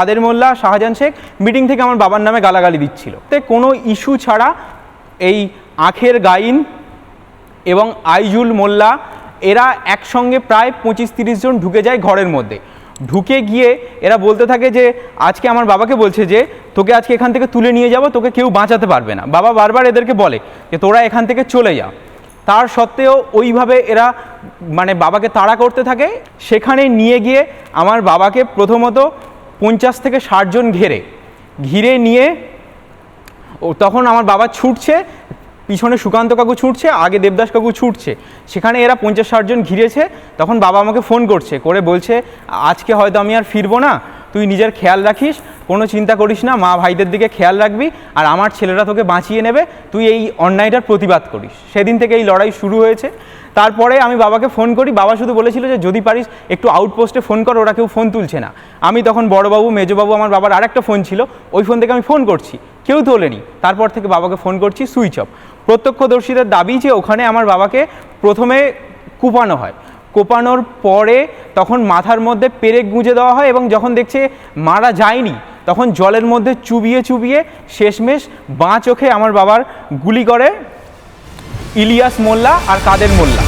কাদের মোল্লা, Shahjahan Sheikh meeting থেকে আমার বাবার নামে গালাগালি দিচ্ছিল। তে কোনো ইস্যু ছাড়া এই আখের গাইন এবং আইজুল মোল্লা এরা একসঙ্গে প্রায় 25-30 জন ঢুকে যায় ঘরের মধ্যে। ঢুকে গিয়ে এরা বলতে থাকে যে আজকে আমার বাবাকে বলছে যে তোকে আজকে এখান থেকে তুলে নিয়ে যাব, তোকে কেউ বাঁচাতে পারবে না। বাবা বারবার এদেরকে বলে যে তোরা এখান থেকে চলে যা। তার সত্ত্বেও ওইভাবে এরা মানে বাবাকে তাড়া করতে থাকে। সেখানে নিয়ে গিয়ে আমার বাবাকে প্রথমত 50 থেকে 60 জন ঘিরে নিয়ে তখন আমার বাবা ছুটছে, পিছনে সুকান্ত কাকু ছুটছে, আগে দেবদাস কাকু ছুটছে। সেখানে এরা 50-60 জন ঘিরেছে। তখন বাবা আমাকে ফোন করছে, করে বলছে আজকে হয়তো আমি আর ফিরবো না, তুই নিজের খেয়াল রাখিস, কোনো চিন্তা করিস না, মা ভাইদের দিকে খেয়াল রাখবি, আর আমার ছেলেরা তোকে বাঁচিয়ে নেবে, তুই এই অন্যায়টার প্রতিবাদ করিস। সেদিন থেকে এই লড়াই শুরু হয়েছে। তারপরে আমি বাবাকে ফোন করি, বাবা শুধু বলেছিল যে যদি পারিস একটু আউটপোস্টে ফোন কর, ওরা কেউ ফোন তুলছে না। আমি তখন বড়বাবু, মেজবাবু, আমার বাবার আরেকটা ফোন ছিল, ওই ফোন থেকে আমি ফোন করছি, কেউ তোলেনি। তারপর থেকে বাবাকে ফোন করছি, সুইচ অফ। প্রত্যক্ষদর্শীদের দাবি যে ওখানে আমার বাবাকে প্রথমে কুপানো হয়, কোপানোর পরে তখন মাথার মধ্যে পেরেক গুঁজে দেওয়া হয়, এবং যখন দেখছে মারা যায়নি তখন জলের মধ্যে চুবিয়ে চুবিয়ে শেষমেশ বাঁ চোখে আমার বাবার গুলি করে ইলিয়াস মোল্লা আর কাদের মোল্লা।